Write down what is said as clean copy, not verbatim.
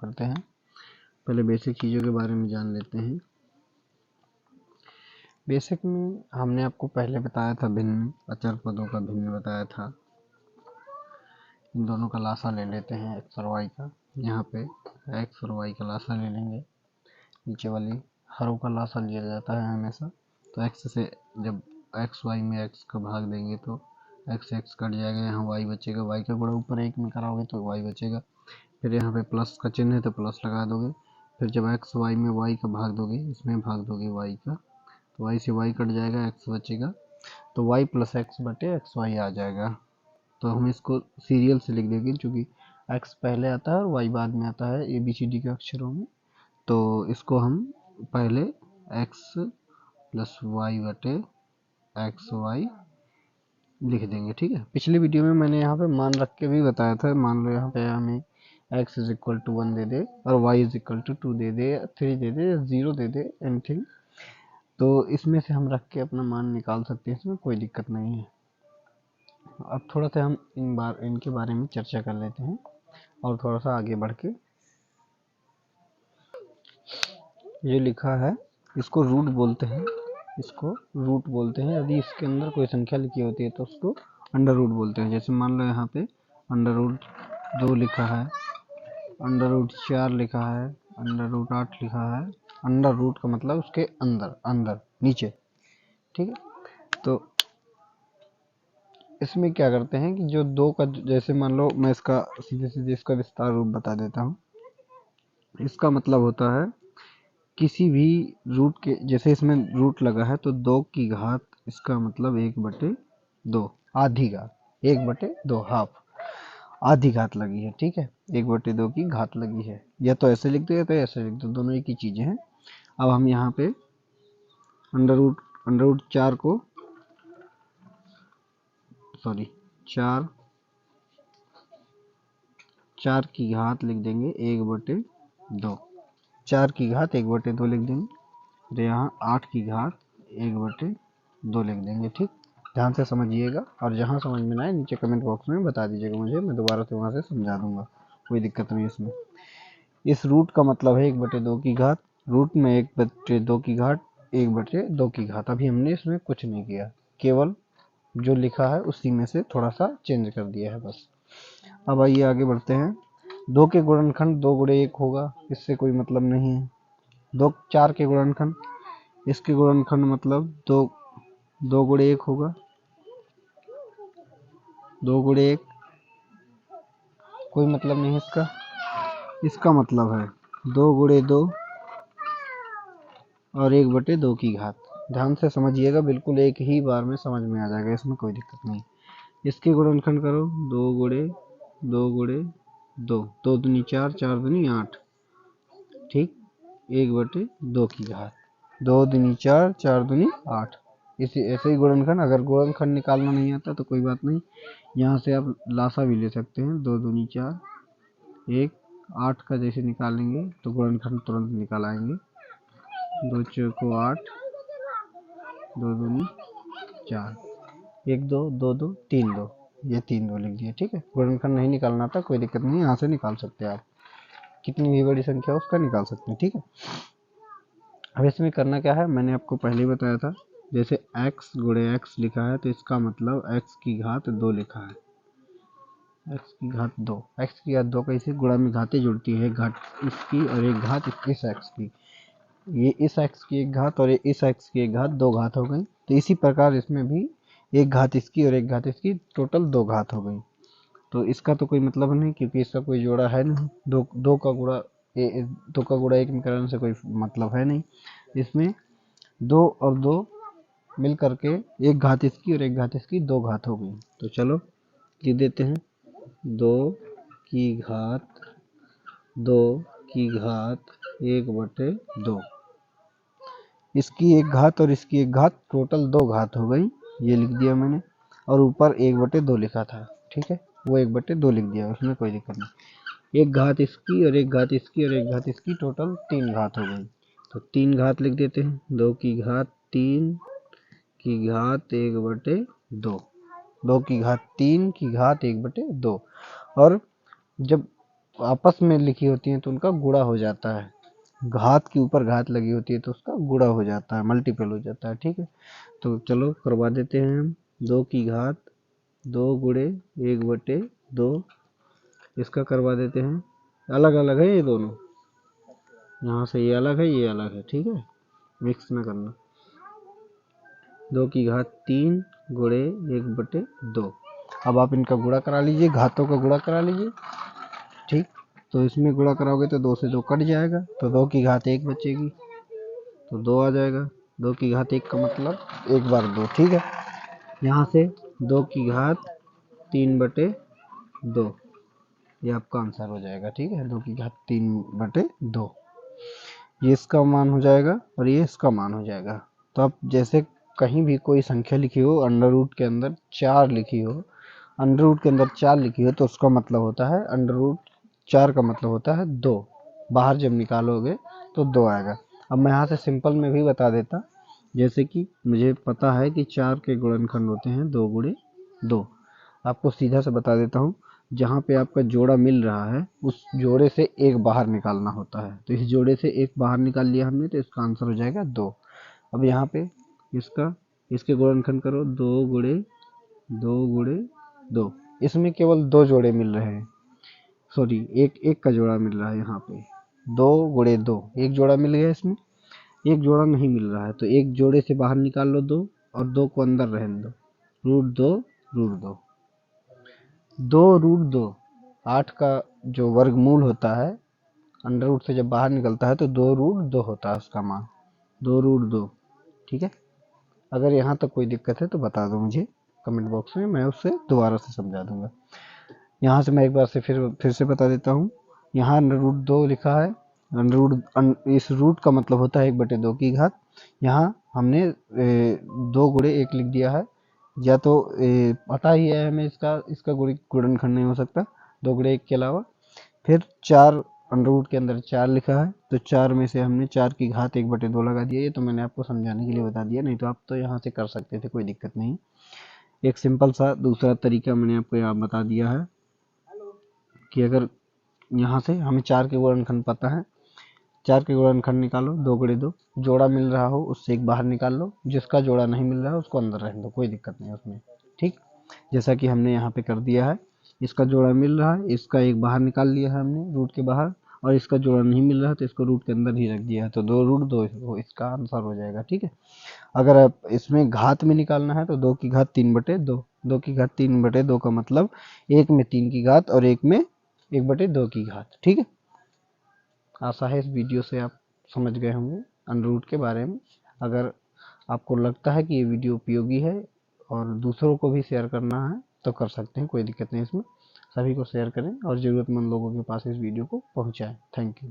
करते हैं। पहले बेसिक चीज़ों के बारे में जान लेते हैं। बेसिक में हमने आपको पहले बताया था, भिन्न अचर पदों का भिन्न बताया था। इन दोनों का लासा ले लेते हैं, एक्स और वाई का। यहाँ पे एक्स और वाई का लासा ले लेंगे। नीचे वाली हरों का लासा लिया जाता है हमेशा। तो एक्स से जब एक्स वाई में एक्स का भाग देंगे तो एक्स एक्स कट जाएगा, यहाँ वाई बचेगा। वाई का गुणा ऊपर एक में कराओगे तो वाई बचेगा। फिर यहाँ पे प्लस का चिन्ह है तो प्लस लगा दोगे। फिर जब एक्स वाई में वाई का भाग दोगे, इसमें भाग दोगे वाई का, तो वाई से वाई कट जाएगा, एक्स बचेगा। तो वाई प्लस एक्स बटे एक्स वाई आ जाएगा। तो हम इसको सीरियल से लिख देंगे, क्योंकि एक्स पहले आता है और वाई बाद में आता है ABCD के अक्षरों में। तो इसको हम पहले एक्स प्लस वाई बटे एक्स वाई लिख देंगे, ठीक है। पिछली वीडियो में मैंने यहाँ पे मान रख के भी बताया था। मान लो यहाँ पे हमें x इज इक्वल टू 1 दे दे और y इज इक्वल टू 2 दे दे, 3 दे दे, 0 दे दे, एनीथिंग, तो इसमें से हम रख के अपना मान निकाल सकते हैं, इसमें कोई दिक्कत नहीं है। अब थोड़ा सा हम इनके बारे में चर्चा कर लेते हैं और थोड़ा सा आगे बढ़ के। ये लिखा है, इसको रूट बोलते हैं, इसको रूट बोलते हैं। यदि इसके अंदर कोई संख्या लिखी होती है तो उसको अंडर रूट बोलते हैं। जैसे मान लो यहाँ पे अंडर रूट 2 लिखा है, अंडर रूट 4 लिखा है, अंडर रूट 8 लिखा है। अंडर रूट का मतलब उसके अंदर, अंदर नीचे, ठीक है। तो इसमें क्या करते हैं कि जो 2 का, जैसे मान लो मैं इसका सीधे सीधे इसका विस्तार रूप बता देता हूँ। इसका मतलब होता है किसी भी रूट के, जैसे इसमें रूट लगा है तो 2 की घात, इसका मतलब 1/2, आधी घात, 1/2, हाफ, आधी घात लगी है, ठीक है। 1/2 की घात लगी है। या तो ऐसे लिख दो या तो ऐसे लिख दो, दोनों एक ही चीजें हैं। अब हम यहाँ पे अंडर रूट 4 को, सॉरी, 4 की घात लिख देंगे 1/2, 4 की घात 1/2 लिख देंगे। तो यहाँ 8 की घात 1/2 लिख देंगे, ठीक। ध्यान से समझिएगा और जहाँ समझ में ना आए नीचे कमेंट बॉक्स में बता दीजिएगा मुझे, मैं दोबारा से वहाँ से समझा दूंगा, कोई दिक्कत नहीं इसमें। इस रूट का मतलब है 1/2 की घात, रूट में 1/2 की घात, 1/2 की घात। अभी हमने इसमें कुछ नहीं किया, केवल जो लिखा है उसी में से थोड़ा सा चेंज कर दिया है बस। अब आइए आगे बढ़ते हैं। 2 के गुणनखंड 2 गुणे 1 होगा, इससे कोई मतलब नहीं है। 4 के गुणनखंड, इसके गुणनखंड मतलब 2 गुणे 1 होगा, 2 गुणे 1, कोई मतलब नहीं इसका। इसका मतलब है 2 गुणे 2 और 1/2 की घात। ध्यान से समझिएगा, बिल्कुल एक ही बार में समझ में आ जाएगा, इसमें कोई दिक्कत नहीं। इसके गुणनखंड करो, 2 गुणे 2 गुणे 2, 2 दूनी 4, 4 दूनी 8, ठीक, 1/2 की घात, 2 दूनी 4, 4 दूनी 8। इसी ऐसे ही गुणनखंड, अगर गुणनखंड निकालना नहीं आता तो कोई बात नहीं, यहाँ से आप लासा भी ले सकते हैं। 2 दूनी 4, 1, 8 का जैसे निकालेंगे तो गुणनखंड तुरंत निकाल आएंगे। 2 चौको 8, 2 दूनी 4, 1 2 2 2 3 2, ये 3 2 लिख दिया, ठीक है। गुणनखंड नहीं निकालना था, कोई दिक्कत नहीं, यहाँ से निकाल सकते हैं आप, कितनी भी बड़ी संख्या हो उसका निकाल सकते हैं, ठीक है। अब इसमें करना क्या है, मैंने आपको पहले ही बताया था। जैसे x गुणे x लिखा है तो इसका मतलब x की घात 2 लिखा है, x की घात 2, x की घात 2 कैसे, गुणा में घातें जुड़ती है, एक घात इसकी और एक घात इस x की, ये इस x की एक घात और इस x की एक घात, 2 घात हो गई। तो इसी प्रकार इसमें भी एक घात इसकी और एक घात इसकी, टोटल 2 घात हो गई। तो इसका तो कोई मतलब नहीं, क्योंकि इसका कोई जोड़ा है नहीं। 2 का गुणा 2 का गुणा 1 में कराने से कोई मतलब है नहीं। इसमें 2 और 2 मिल करके एक घात इसकी और एक घात इसकी, 2 घात हो गई। तो चलो लिख देते हैं, 2 की घात 2 की घात 1/2, इसकी एक घात और इसकी एक घात, टोटल 2 घात हो गई, ये लिख दिया मैंने। और ऊपर 1/2 लिखा था, ठीक है, वो 1/2 लिख दिया, उसमें कोई दिक्कत नहीं। एक घात इसकी और एक घात इसकी और एक घात इसकी, टोटल 3 घात हो गई। तो 3 घात लिख देते हैं, 2 की घात 3 की घात 1/2, 2 की घात 3 की घात 1/2। और जब आपस में लिखी होती हैं तो उनका गुणा हो जाता है, घात के ऊपर घात लगी होती है तो उसका गुणा हो जाता है, मल्टीपल हो जाता है। ठीक है, तो चलो करवा देते हैं हम। 2 की घात 2 गुणे 1/2, इसका करवा देते हैं। अलग अलग है ये दोनों, यहाँ से ये अलग है ये अलग है, ठीक है, मिक्स ना करना। 2 की घात 3 गुणे 1/2। अब आप इनका गुणा करा लीजिए, घातों का गुणा करा लीजिए। ठीक, तो इसमें गुणा कराओगे तो 2 से 2 कट जाएगा, तो 2 की घात 1 बचेगी, तो 2 आ जाएगा। 2 की घात 1 का मतलब 1 बार 2। ठीक है, यहाँ से 2 की घात 3/2, ये आपका आंसर हो जाएगा। ठीक है, 2 की घात 3/2, ये इसका मान हो जाएगा और ये इसका मान हो जाएगा। तो अब जैसे कहीं भी कोई संख्या लिखी हो, अंडर रूट के अंदर 4 लिखी हो, अंडर रूट के अंदर 4 लिखी हो, तो उसका मतलब होता है अंडर रूट 4 का मतलब होता है 2। बाहर जब निकालोगे तो 2 आएगा। अब मैं यहाँ से सिंपल में भी बता देता, जैसे कि मुझे पता है कि 4 के गुणनखंड होते हैं 2 गुणे 2। आपको सीधा से बता देता हूँ, जहाँ पे आपका जोड़ा मिल रहा है उस जोड़े से एक बाहर निकालना होता है। तो इस जोड़े से एक बाहर निकाल लिया हमने, तो इसका आंसर हो जाएगा 2। अब यहाँ पे इसके गुणनखंड करो, 2 गुणे 2, इसमें केवल 2 जोड़े मिल रहे हैं, सॉरी एक का जोड़ा मिल रहा है। यहाँ पे 2 गुणे 2, एक जोड़ा मिल गया, इसमें एक जोड़ा नहीं मिल रहा है, तो एक जोड़े से बाहर निकाल लो 2 और 2 को अंदर रहने दो, √2 2 8 का जो वर्गमूल होता है अंडर रूट से जब बाहर निकलता है तो 2 √2 होता है उसका मान, 2 √2। ठीक है, अगर यहाँ तक कोई दिक्कत है तो बता दो मुझे कमेंट बॉक्स में, मैं उससे दोबारा से समझा दूंगा। यहाँ से मैं एक बार से फिर से बता देता हूँ। यहाँ √2 लिखा है, इस रूट का मतलब होता है 1/2 की घात। यहाँ हमने 2 गुणे 1 लिख दिया है, या तो पता ही है हमें इसका गुणनखंड नहीं हो सकता 2 गुणे 1 के अलावा। फिर 4 अंडर रूट के अंदर 4 लिखा है, तो 4 में से हमने 4 की घात 1/2 लगा दिया। ये तो मैंने आपको समझाने के लिए बता दिया, नहीं तो आप तो यहाँ से कर सकते थे, कोई दिक्कत नहीं। एक सिंपल सा दूसरा तरीका मैंने आपको यहाँ बता दिया है कि अगर यहाँ से हमें 4 के गुणनखंड पता है, 4 के गुणनखंड निकालो, 2 गुणे 2, जोड़ा मिल रहा हो उससे एक बाहर निकाल लो, जिसका जोड़ा नहीं मिल रहा है उसको अंदर रहने दो, कोई दिक्कत नहीं उसमें। ठीक, जैसा कि हमने यहाँ पे कर दिया है, इसका जोड़ा मिल रहा है, इसका एक बाहर निकाल लिया है हमने रूट के बाहर, और इसका जोड़ा नहीं मिल रहा है तो इसको रूट के अंदर ही रख दिया है, तो 2 √2 इसका आंसर हो जाएगा। ठीक है, अगर आप इसमें घात में निकालना है तो 2 की घात 3/2, 2 की घात 3/2 का मतलब 1 में 3 की घात और 1 में 1/2 की घात। ठीक है, आशा है इस वीडियो से आप समझ गए होंगे अंडर रूट के बारे में। अगर आपको लगता है कि ये वीडियो उपयोगी है और दूसरों को भी शेयर करना है तो कर सकते हैं, कोई दिक्कत नहीं इसमें। सभी को शेयर करें और ज़रूरतमंद लोगों के पास इस वीडियो को पहुंचाएं। Thank you.